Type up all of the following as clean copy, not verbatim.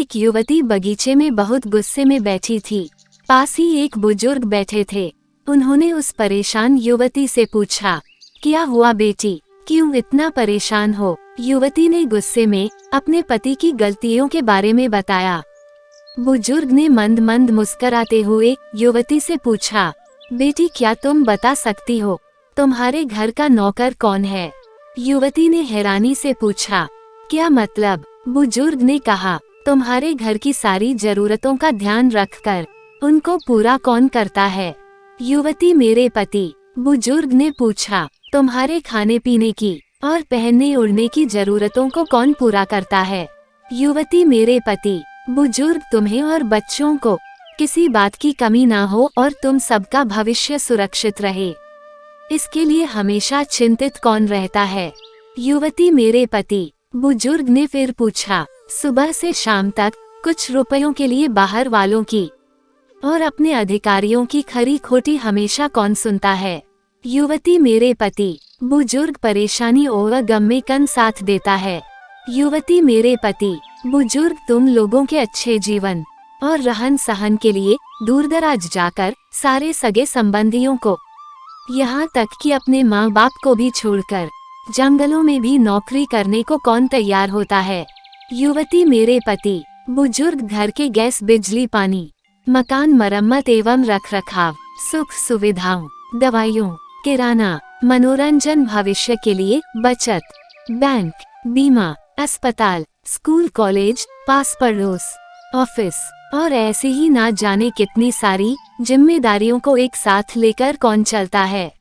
एक युवती बगीचे में बहुत गुस्से में बैठी थी। पास ही एक बुजुर्ग बैठे थे। उन्होंने उस परेशान युवती से पूछा, क्या हुआ बेटी, क्यों इतना परेशान हो? युवती ने गुस्से में अपने पति की गलतियों के बारे में बताया। बुजुर्ग ने मंद मंद मुस्कुराते हुए युवती से पूछा, बेटी क्या तुम बता सकती हो, तुम्हारे घर का नौकर कौन है? युवती ने हैरानी से पूछा, क्या मतलब? बुजुर्ग ने कहा, तुम्हारे घर की सारी जरूरतों का ध्यान रखकर उनको पूरा कौन करता है? युवती, मेरे पति। बुजुर्ग ने पूछा, तुम्हारे खाने पीने की और पहनने ओढ़ने की जरूरतों को कौन पूरा करता है? युवती, मेरे पति। बुजुर्ग, तुम्हें और बच्चों को किसी बात की कमी ना हो और तुम सबका भविष्य सुरक्षित रहे, इसके लिए हमेशा चिंतित कौन रहता है? युवती, मेरे पति। बुजुर्ग ने फिर पूछा, सुबह से शाम तक कुछ रुपयों के लिए बाहर वालों की और अपने अधिकारियों की खरी खोटी हमेशा कौन सुनता है? युवती, मेरे पति। बुजुर्ग, परेशानी और गम में कौन साथ देता है? युवती, मेरे पति। बुजुर्ग, तुम लोगों के अच्छे जीवन और रहन सहन के लिए दूर दराज जाकर सारे सगे संबंधियों को, यहाँ तक कि अपने माँ बाप को भी छोड़कर जंगलों में भी नौकरी करने को कौन तैयार होता है? युवती, मेरे पति। बुजुर्ग, घर के गैस बिजली पानी, मकान मरम्मत एवं रखरखाव, सुख सुविधाओं, दवाइयों, किराना, मनोरंजन, भविष्य के लिए बचत, बैंक, बीमा, अस्पताल, स्कूल कॉलेज, पास पड़ोस, ऑफिस और ऐसे ही ना जाने कितनी सारी जिम्मेदारियों को एक साथ लेकर कौन चलता है?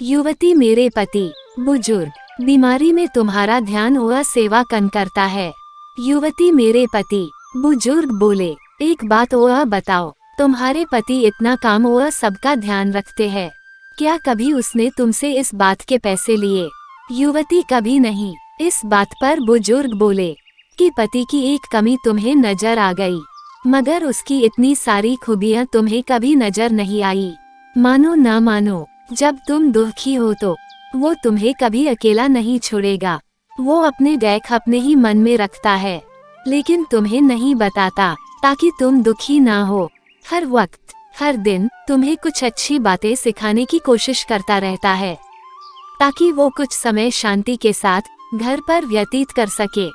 युवती, मेरे पति। बुजुर्ग, बीमारी में तुम्हारा ध्यान और सेवा कौन करता है? युवती, मेरे पति। बुजुर्ग बोले, एक बात और बताओ, तुम्हारे पति इतना काम और सबका ध्यान रखते हैं, क्या कभी उसने तुमसे इस बात के पैसे लिए? युवती, कभी नहीं। इस बात पर बुजुर्ग बोले कि पति की एक कमी तुम्हें नजर आ गई, मगर उसकी इतनी सारी खूबियां तुम्हें कभी नजर नहीं आई। मानो ना मानो, जब तुम दुखी हो तो वो तुम्हें कभी अकेला नहीं छोड़ेगा। वो अपने डैक अपने ही मन में रखता है, लेकिन तुम्हें नहीं बताता ताकि तुम दुखी ना हो। हर वक्त हर दिन तुम्हें कुछ अच्छी बातें सिखाने की कोशिश करता रहता है, ताकि वो कुछ समय शांति के साथ घर पर व्यतीत कर सके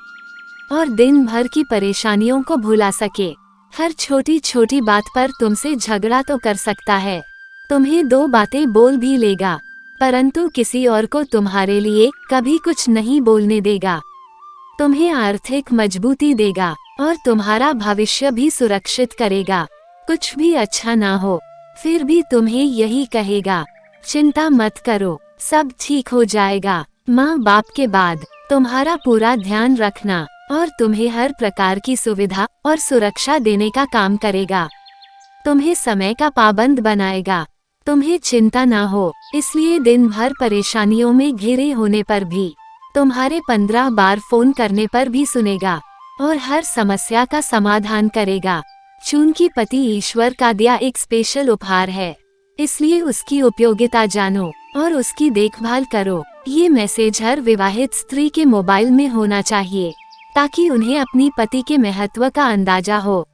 और दिन भर की परेशानियों को भुला सके। हर छोटी छोटी बात पर तुमसे झगड़ा तो कर सकता है, तुम्हें दो बातें बोल भी लेगा, परंतु किसी और को तुम्हारे लिए कभी कुछ नहीं बोलने देगा। तुम्हें आर्थिक मजबूती देगा और तुम्हारा भविष्य भी सुरक्षित करेगा। कुछ भी अच्छा ना हो फिर भी तुम्हें यही कहेगा, चिंता मत करो, सब ठीक हो जाएगा। माँ बाप के बाद तुम्हारा पूरा ध्यान रखना और तुम्हें हर प्रकार की सुविधा और सुरक्षा देने का काम करेगा। तुम्हें समय का पाबंद बनाएगा, तुम्हें चिंता ना हो, इसलिए दिन भर परेशानियों में घिरे होने पर भी तुम्हारे 15 बार फोन करने पर भी सुनेगा और हर समस्या का समाधान करेगा। चूंकि पति ईश्वर का दिया एक स्पेशल उपहार है, इसलिए उसकी उपयोगिता जानो और उसकी देखभाल करो। ये मैसेज हर विवाहित स्त्री के मोबाइल में होना चाहिए, ताकि उन्हें अपनी पति के महत्व का अंदाजा हो।